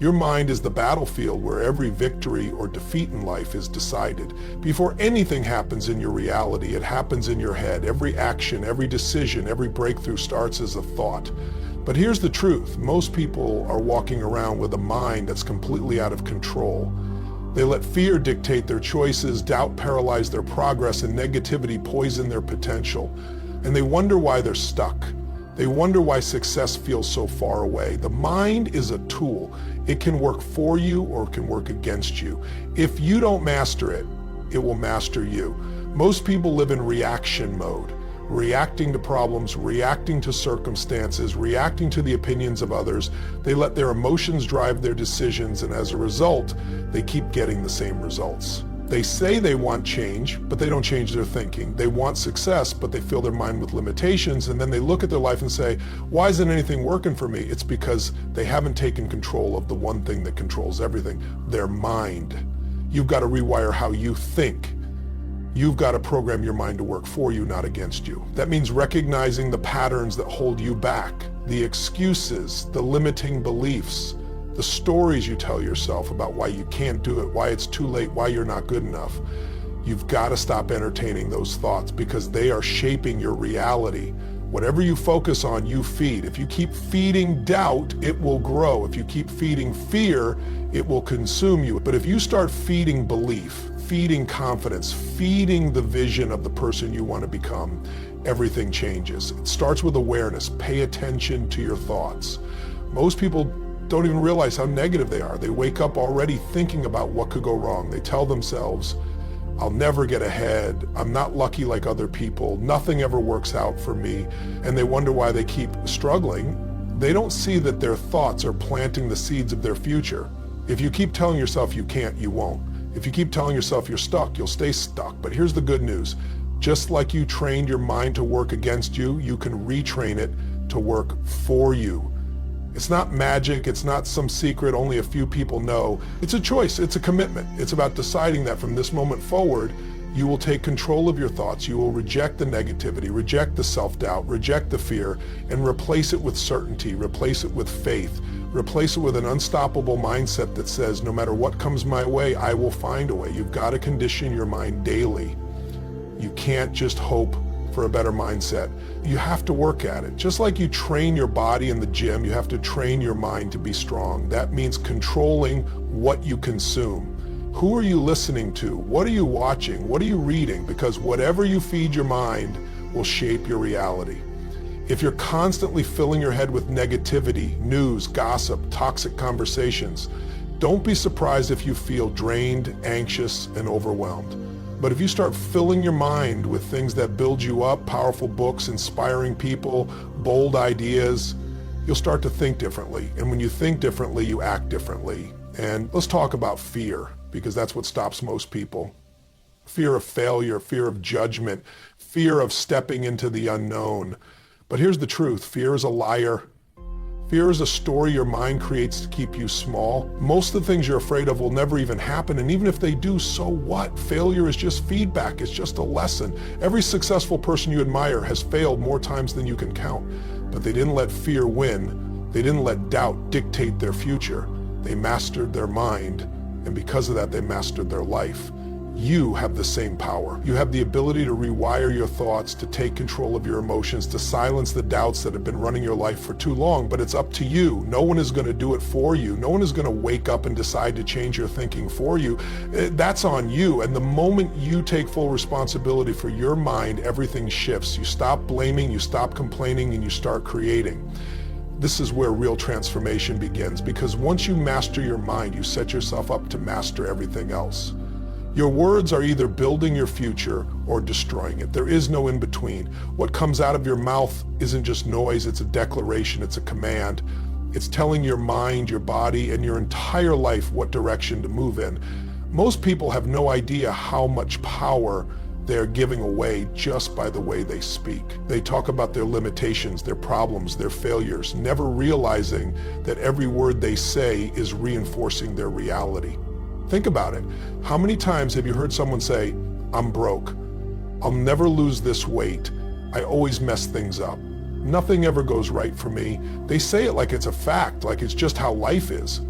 Your mind is the battlefield where every victory or defeat in life is decided. Before anything happens in your reality, it happens in your head. Every action, every decision, every breakthrough starts as a thought. But here's the truth. Most people are walking around with a mind that's completely out of control. They let fear dictate their choices, doubt paralyze their progress, and negativity poison their potential. And they wonder why they're stuck. They wonder why success feels so far away. The mind is a tool. It can work for you or it can work against you. If you don't master it, it will master you. Most people live in reaction mode, reacting to problems, reacting to circumstances, reacting to the opinions of others. They let their emotions drive their decisions, and as a result, they keep getting the same results. They say they want change, but they don't change their thinking. They want success, but they fill their mind with limitations, and then they look at their life and say, why isn't anything working for me? It's because they haven't taken control of the one thing that controls everything, their mind. You've got to rewire how you think. You've got to program your mind to work for you, not against you. That means recognizing the patterns that hold you back, the excuses, the limiting beliefs, the stories you tell yourself about why you can't do it, why it's too late, why you're not good enough. You've got to stop entertaining those thoughts because they are shaping your reality. Whatever you focus on, you feed. If you keep feeding doubt, it will grow. If you keep feeding fear, it will consume you. But if you start feeding belief, feeding confidence, feeding the vision of the person you want to become, everything changes. It starts with awareness. Pay attention to your thoughts. Most people don't even realize how negative they are. They wake up already thinking about what could go wrong. They tell themselves, I'll never get ahead. I'm not lucky like other people. Nothing ever works out for me. And they wonder why they keep struggling. They don't see that their thoughts are planting the seeds of their future. If you keep telling yourself you can't, you won't. If you keep telling yourself you're stuck, you'll stay stuck. But here's the good news. Just like you trained your mind to work against you, you can retrain it to work for you. It's not magic, it's not some secret only a few people know. It's a choice, it's a commitment. It's about deciding that from this moment forward, you will take control of your thoughts, you will reject the negativity, reject the self-doubt, reject the fear, and replace it with certainty, replace it with faith, replace it with an unstoppable mindset that says, no matter what comes my way, I will find a way. You've got to condition your mind daily. You can't just hope for a better mindset. You have to work at it. Just like you train your body in the gym, you have to train your mind to be strong. That means controlling what you consume. Who are you listening to? What are you watching? What are you reading? Because whatever you feed your mind will shape your reality. If you're constantly filling your head with negativity, news, gossip, toxic conversations, don't be surprised if you feel drained, anxious, and overwhelmed. But if you start filling your mind with things that build you up, powerful books, inspiring people, bold ideas, you'll start to think differently. And when you think differently, you act differently. And let's talk about fear, because that's what stops most people. Fear of failure, fear of judgment, fear of stepping into the unknown. But here's the truth, fear is a liar. Fear is a story your mind creates to keep you small. Most of the things you're afraid of will never even happen, and even if they do, so what? Failure is just feedback, it's just a lesson. Every successful person you admire has failed more times than you can count, but they didn't let fear win. They didn't let doubt dictate their future. They mastered their mind, and because of that, they mastered their life. You have the same power. You have the ability to rewire your thoughts, to take control of your emotions, to silence the doubts that have been running your life for too long, but it's up to you. No one is going to do it for you. No one is going to wake up and decide to change your thinking for you. That's on you. And the moment you take full responsibility for your mind, everything shifts. You stop blaming, you stop complaining, and you start creating. This is where real transformation begins, because once you master your mind, you set yourself up to master everything else. Your words are either building your future or destroying it. There is no in between. What comes out of your mouth isn't just noise, it's a declaration, it's a command. It's telling your mind, your body, and your entire life what direction to move in. Most people have no idea how much power they're giving away just by the way they speak. They talk about their limitations, their problems, their failures, never realizing that every word they say is reinforcing their reality. Think about it. How many times have you heard someone say, I'm broke, I'll never lose this weight, I always mess things up, nothing ever goes right for me? They say it like it's a fact, like it's just how life is.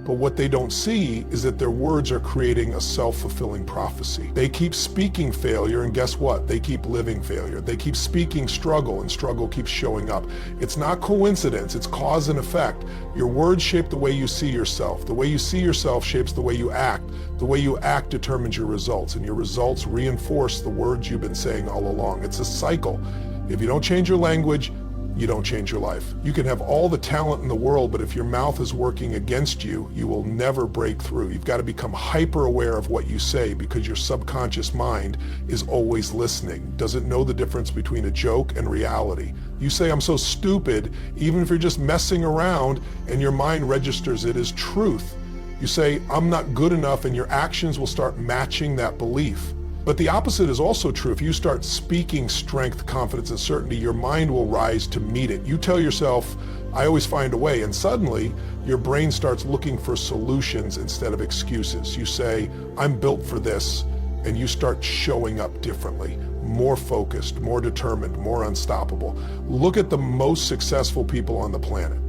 But what they don't see is that their words are creating a self-fulfilling prophecy. They keep speaking failure, and guess what? They keep living failure. They keep speaking struggle, and struggle keeps showing up. It's not coincidence, it's cause and effect. Your words shape the way you see yourself. The way you see yourself shapes the way you act. The way you act determines your results, and your results reinforce the words you've been saying all along. It's a cycle. If you don't change your language, you don't change your life. You can have all the talent in the world, but if your mouth is working against you, you will never break through. You've got to become hyper aware of what you say, because your subconscious mind is always listening. Does it know the difference between a joke and reality? You say, I'm so stupid, even if you're just messing around, and your mind registers it as truth. You say, I'm not good enough, and your actions will start matching that belief. But the opposite is also true. If you start speaking strength, confidence, and certainty, your mind will rise to meet it. You tell yourself, I always find a way, and suddenly your brain starts looking for solutions instead of excuses. You say, I'm built for this, and you start showing up differently, more focused, more determined, more unstoppable. Look at the most successful people on the planet.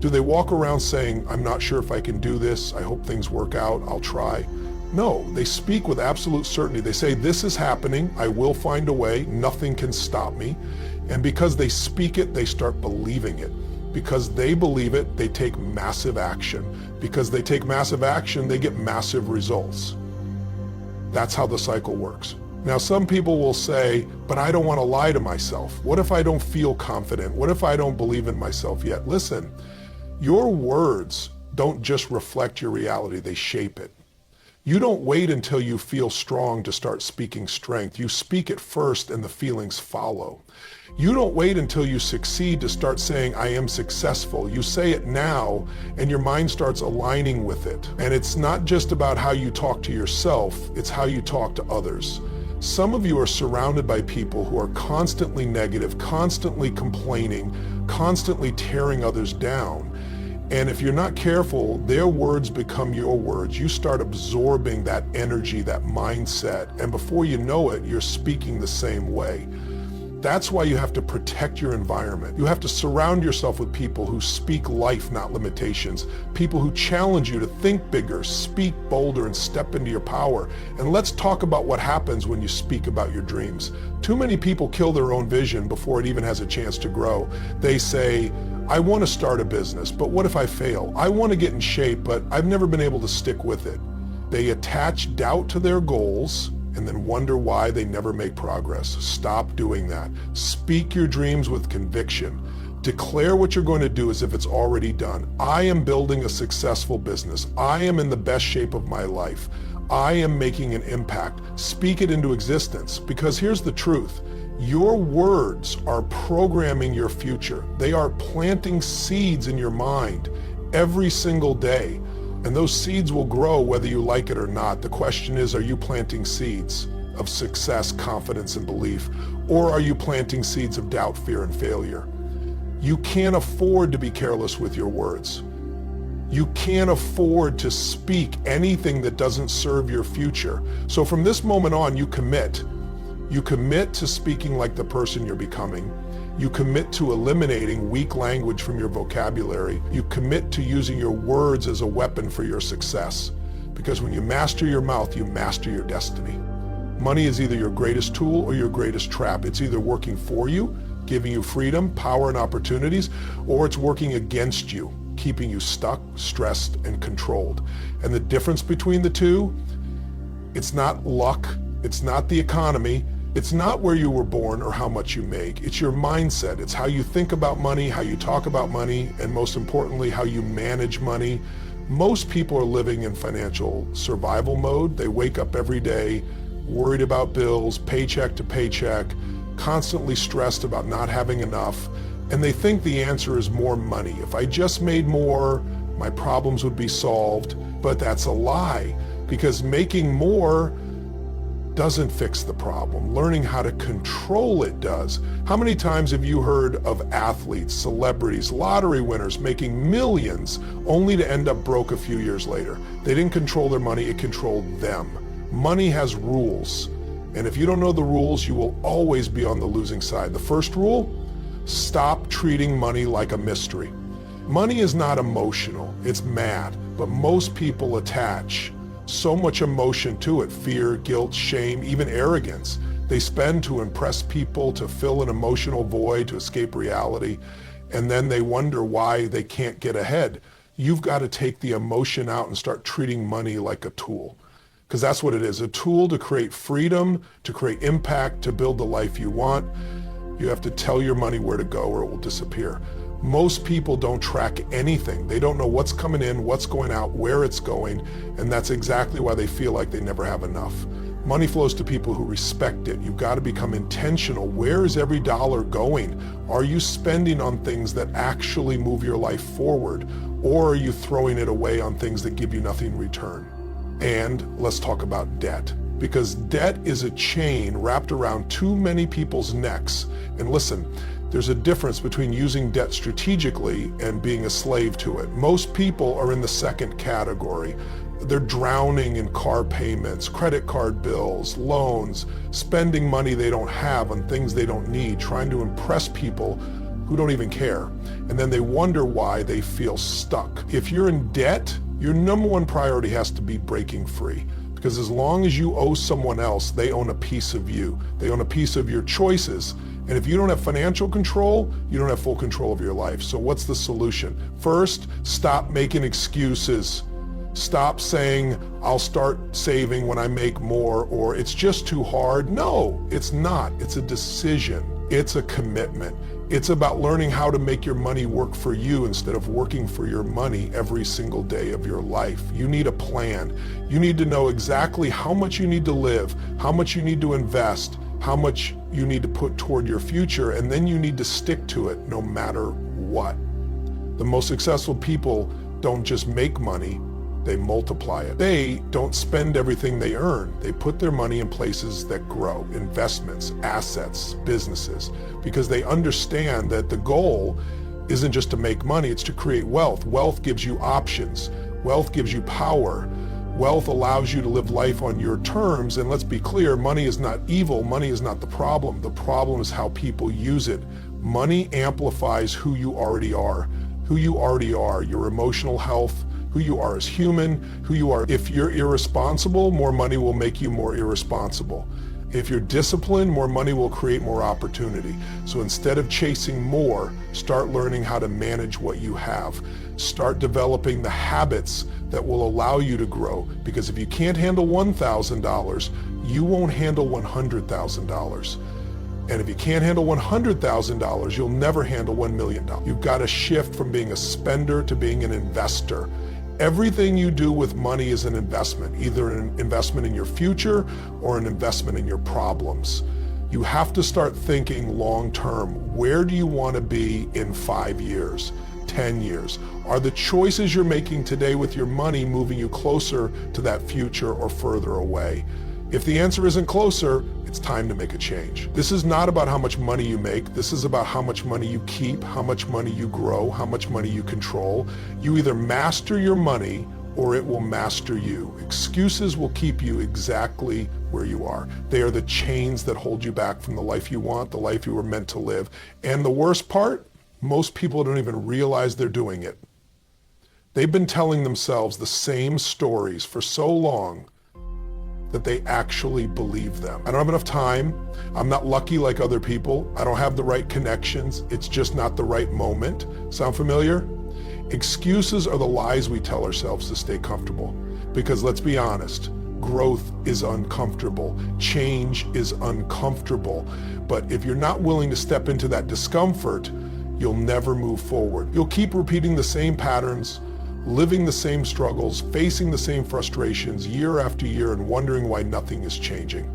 Do they walk around saying, I'm not sure if I can do this, I hope things work out, I'll try? No, they speak with absolute certainty. They say, this is happening, I will find a way, nothing can stop me. And because they speak it, they start believing it. Because they believe it, they take massive action. Because they take massive action, they get massive results. That's how the cycle works. Now, some people will say, but I don't want to lie to myself. What if I don't feel confident? What if I don't believe in myself yet? Listen, your words don't just reflect your reality, they shape it. You don't wait until you feel strong to start speaking strength. You speak it first and the feelings follow. You don't wait until you succeed to start saying, I am successful. You say it now and your mind starts aligning with it. And it's not just about how you talk to yourself, it's how you talk to others. Some of you are surrounded by people who are constantly negative, constantly complaining, constantly tearing others down. And if you're not careful, their words become your words. You start absorbing that energy, that mindset, and before you know it, you're speaking the same way. That's why you have to protect your environment. You have to surround yourself with people who speak life, not limitations. People who challenge you to think bigger, speak bolder, and step into your power. And let's talk about what happens when you speak about your dreams. Too many people kill their own vision before it even has a chance to grow. They say, I want to start a business, but what if I fail? I want to get in shape, but I've never been able to stick with it. They attach doubt to their goals and then wonder why they never make progress. Stop doing that. Speak your dreams with conviction. Declare what you're going to do as if it's already done. I am building a successful business. I am in the best shape of my life. I am making an impact. Speak it into existence, because here's the truth. Your words are programming your future. They are planting seeds in your mind every single day. And those seeds will grow whether you like it or not. The question is, are you planting seeds of success, confidence, and belief? Or are you planting seeds of doubt, fear, and failure? You can't afford to be careless with your words. You can't afford to speak anything that doesn't serve your future. So from this moment on, you commit. You commit to speaking like the person you're becoming. You commit to eliminating weak language from your vocabulary. You commit to using your words as a weapon for your success. Because when you master your mouth, you master your destiny. Money is either your greatest tool or your greatest trap. It's either working for you, giving you freedom, power, and opportunities, or it's working against you, keeping you stuck, stressed, and controlled. And the difference between the two, it's not luck, it's not the economy, it's not where you were born or how much you make. It's your mindset. It's how you think about money, how you talk about money, and most importantly, how you manage money. Most people are living in financial survival mode. They wake up every day worried about bills, paycheck to paycheck, constantly stressed about not having enough, and they think the answer is more money. If I just made more, my problems would be solved. But that's a lie, because making more doesn't fix the problem. Learning how to control it does. How many times have you heard of athletes, celebrities, lottery winners making millions only to end up broke a few years later? They didn't control their money, it controlled them. Money has rules, and if you don't know the rules, you will always be on the losing side. The first rule, stop treating money like a mystery. Money is not emotional, it's mad. but most people attach so much emotion to it: fear, guilt, shame, even arrogance. They spend to impress people, to fill an emotional void, to escape reality, and then they wonder why they can't get ahead. You've got to take the emotion out and start treating money like a tool, because that's what it is, a tool to create freedom, to create impact, to build the life you want. You have to tell your money where to go or it will disappear. Most people don't track anything. They don't know what's coming in, what's going out, where it's going, and that's exactly why they feel like they never have enough. Money flows to people who respect it. You've got to become intentional. Where is every dollar going? Are you spending on things that actually move your life forward, or are you throwing it away on things that give you nothing in return? And let's talk about debt, because debt is a chain wrapped around too many people's necks. And listen, there's a difference between using debt strategically and being a slave to it. Most people are in the second category. They're drowning in car payments, credit card bills, loans, spending money they don't have on things they don't need, trying to impress people who don't even care. And then they wonder why they feel stuck. If you're in debt, your number one priority has to be breaking free. Because as long as you owe someone else, they own a piece of you. They own a piece of your choices. And if you don't have financial control, you don't have full control of your life. So what's the solution? First, stop making excuses. Stop saying, I'll start saving when I make more, or it's just too hard. No, it's not. It's a decision. It's a commitment. It's about learning how to make your money work for you instead of working for your money every single day of your life. You need a plan. You need to know exactly how much you need to live, how much you need to invest, how much you need to put toward your future, and then you need to stick to it no matter what. The most successful people don't just make money, they multiply it. They don't spend everything they earn. They put their money in places that grow, investments, assets, businesses, because they understand that the goal isn't just to make money, it's to create wealth. Wealth gives you options. Wealth gives you power. Wealth allows you to live life on your terms. And let's be clear, money is not evil. Money is not the problem. The problem is how people use it. Money amplifies who you already are. Who you already are, your emotional health, who you are as human, who you are. If you're irresponsible, more money will make you more irresponsible. If you're disciplined, more money will create more opportunity. So instead of chasing more, start learning how to manage what you have. Start developing the habits that will allow you to grow. Because if you can't handle $1,000, you won't handle $100,000. And if you can't handle $100,000, you'll never handle $1 million. You've got to shift from being a spender to being an investor. Everything you do with money is an investment, either an investment in your future or an investment in your problems. You have to start thinking long term. Where do you want to be in 5 years, 10 years? Are the choices you're making today with your money moving you closer to that future or further away? If the answer isn't closer, it's time to make a change. This is not about how much money you make. This is about how much money you keep, how much money you grow, how much money you control. You either master your money or it will master you. Excuses will keep you exactly where you are. They are the chains that hold you back from the life you want, the life you were meant to live. And the worst part, most people don't even realize they're doing it. They've been telling themselves the same stories for so long that they actually believe them. I don't have enough time. I'm not lucky like other people. I don't have the right connections. It's just not the right moment. Sound familiar? Excuses are the lies we tell ourselves to stay comfortable. Because let's be honest, growth is uncomfortable. Change is uncomfortable. But if you're not willing to step into that discomfort, you'll never move forward. You'll keep repeating the same patterns, living the same struggles, facing the same frustrations year after year and wondering why nothing is changing.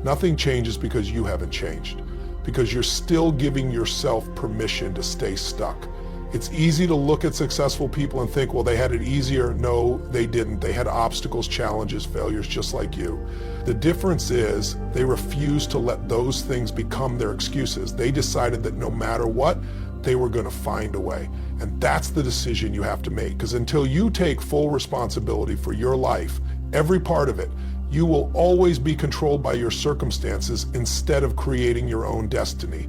Nothing changes because you haven't changed, because you're still giving yourself permission to stay stuck. It's easy to look at successful people and think, well, they had it easier. No, they didn't. They had obstacles, challenges, failures just like you. The difference is they refused to let those things become their excuses. They decided that no matter what, they were going to find a way. And that's the decision you have to make, because until you take full responsibility for your life, every part of it, you will always be controlled by your circumstances instead of creating your own destiny.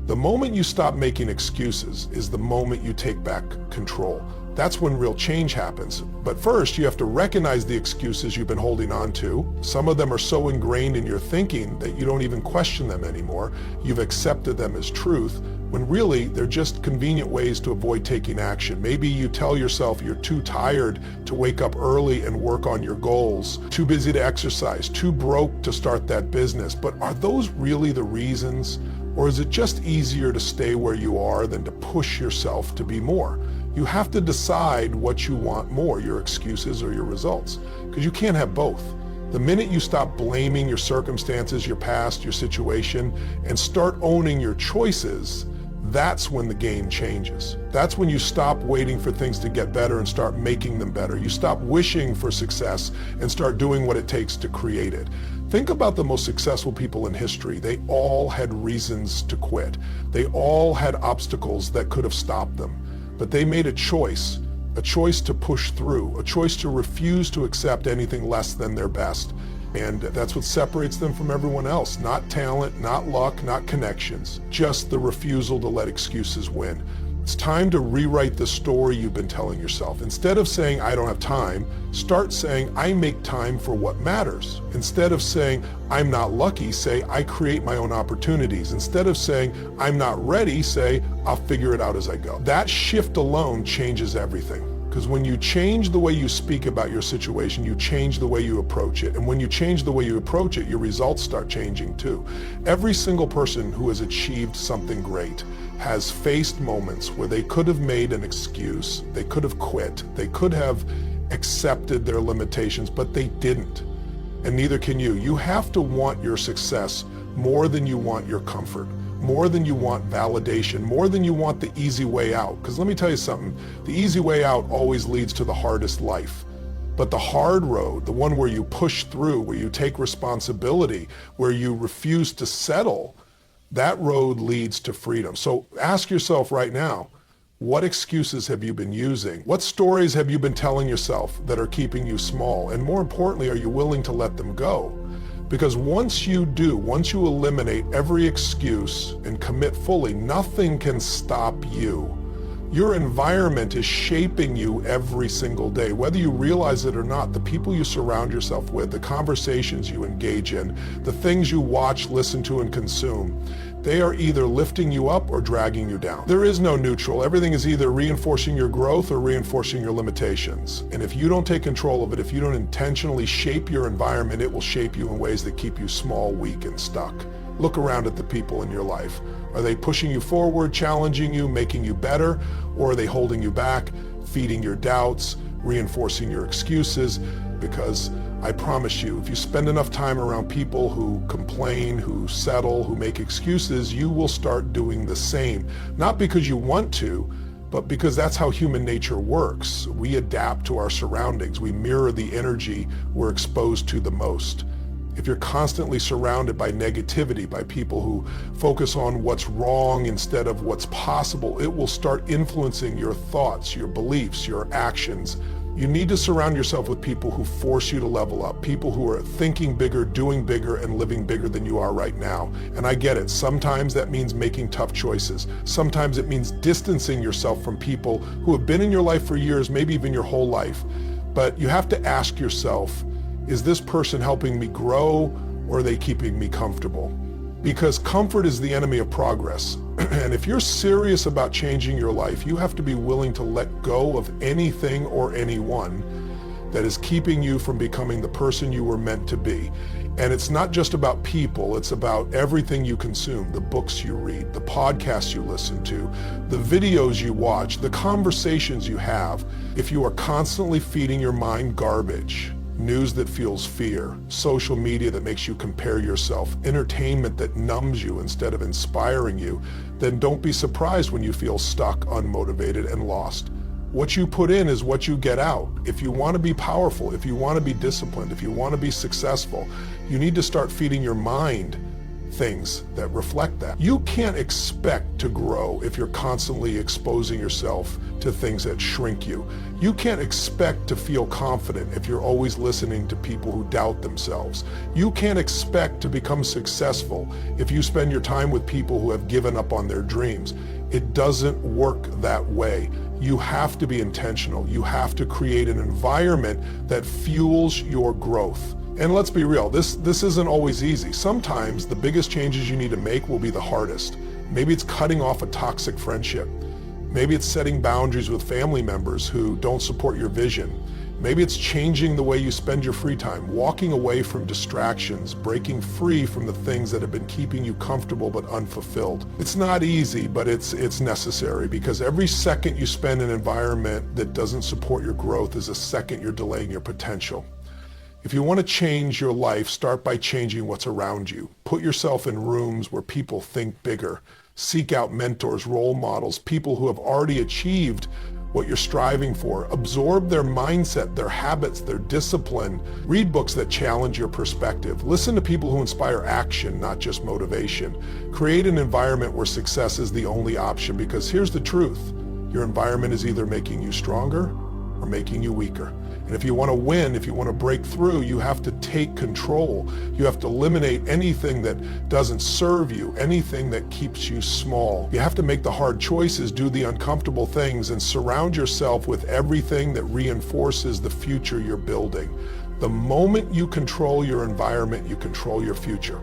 The moment you stop making excuses is the moment you take back control. That's when real change happens. But first, you have to recognize the excuses you've been holding on to. Some of them are so ingrained in your thinking that you don't even question them anymore. You've accepted them as truth, when really they're just convenient ways to avoid taking action. Maybe you tell yourself you're too tired to wake up early and work on your goals, too busy to exercise, too broke to start that business. But are those really the reasons? Or is it just easier to stay where you are than to push yourself to be more? You have to decide what you want more, your excuses or your results, because you can't have both. The minute you stop blaming your circumstances, your past, your situation, and start owning your choices, that's when the game changes. That's when you stop waiting for things to get better and start making them better. You stop wishing for success and start doing what it takes to create it. Think about the most successful people in history. They all had reasons to quit. They all had obstacles that could have stopped them. But they made a choice to push through, a choice to refuse to accept anything less than their best. And that's what separates them from everyone else. Not talent, not luck, not connections, just the refusal to let excuses win. It's time to rewrite the story you've been telling yourself. Instead of saying, I don't have time, start saying, I make time for what matters. Instead of saying, I'm not lucky, say, I create my own opportunities. Instead of saying, I'm not ready, say, I'll figure it out as I go. That shift alone changes everything. Because when you change the way you speak about your situation, you change the way you approach it. And when you change the way you approach it, your results start changing too. Every single person who has achieved something great has faced moments where they could have made an excuse, they could have quit, they could have accepted their limitations, but they didn't. And neither can you. You have to want your success more than you want your comfort, more than you want validation, more than you want the easy way out. Because let me tell you something, the easy way out always leads to the hardest life. But the hard road, the one where you push through, where you take responsibility, where you refuse to settle, that road leads to freedom. So ask yourself right now, what excuses have you been using? What stories have you been telling yourself that are keeping you small? And more importantly, are you willing to let them go? Because once you eliminate every excuse and commit fully, nothing can stop you. Your environment is shaping you every single day. Whether you realize it or not, the people you surround yourself with, the conversations you engage in, the things you watch, listen to, and consume, they are either lifting you up or dragging you down. There is no neutral. Everything is either reinforcing your growth or reinforcing your limitations. And if you don't take control of it, if you don't intentionally shape your environment, it will shape you in ways that keep you small, weak, and stuck. Look around at the people in your life. Are they pushing you forward, challenging you, making you better, or are they holding you back, feeding your doubts, reinforcing your excuses? Because I promise you, if you spend enough time around people who complain, who settle, who make excuses, you will start doing the same. Not because you want to, but because that's how human nature works. We adapt to our surroundings. We mirror the energy we're exposed to the most. If you're constantly surrounded by negativity, by people who focus on what's wrong instead of what's possible, it will start influencing your thoughts, your beliefs, your actions. You need to surround yourself with people who force you to level up, people who are thinking bigger, doing bigger, and living bigger than you are right now. And I get it. Sometimes that means making tough choices. Sometimes it means distancing yourself from people who have been in your life for years, maybe even your whole life. But you have to ask yourself, is this person helping me grow, or are they keeping me comfortable? Because comfort is the enemy of progress. And if you're serious about changing your life, you have to be willing to let go of anything or anyone that is keeping you from becoming the person you were meant to be. And it's not just about people, it's about everything you consume, the books you read, the podcasts you listen to, the videos you watch, the conversations you have. If you are constantly feeding your mind garbage, news that fuels fear, social media that makes you compare yourself, entertainment that numbs you instead of inspiring you, then don't be surprised when you feel stuck, unmotivated, and lost. What you put in is what you get out. If you want to be powerful, if you want to be disciplined, if you want to be successful, you need to start feeding your mind things that reflect that. You can't expect to grow if you're constantly exposing yourself to things that shrink you. You can't expect to feel confident if you're always listening to people who doubt themselves. You can't expect to become successful if you spend your time with people who have given up on their dreams. It doesn't work that way. You have to be intentional. You have to create an environment that fuels your growth. And let's be real, this isn't always easy. Sometimes the biggest changes you need to make will be the hardest. Maybe it's cutting off a toxic friendship. Maybe it's setting boundaries with family members who don't support your vision. Maybe it's changing the way you spend your free time, walking away from distractions, breaking free from the things that have been keeping you comfortable but unfulfilled. It's not easy, but it's necessary, because every second you spend in an environment that doesn't support your growth is a second you're delaying your potential. If you want to change your life, start by changing what's around you. Put yourself in rooms where people think bigger. Seek out mentors, role models, people who have already achieved what you're striving for. Absorb their mindset, their habits, their discipline. Read books that challenge your perspective. Listen to people who inspire action, not just motivation. Create an environment where success is the only option, because here's the truth. Your environment is either making you stronger or making you weaker. And if you want to win, if you want to break through, you have to take control. You have to eliminate anything that doesn't serve you, anything that keeps you small. You have to make the hard choices, do the uncomfortable things, and surround yourself with everything that reinforces the future you're building. The moment you control your environment, you control your future.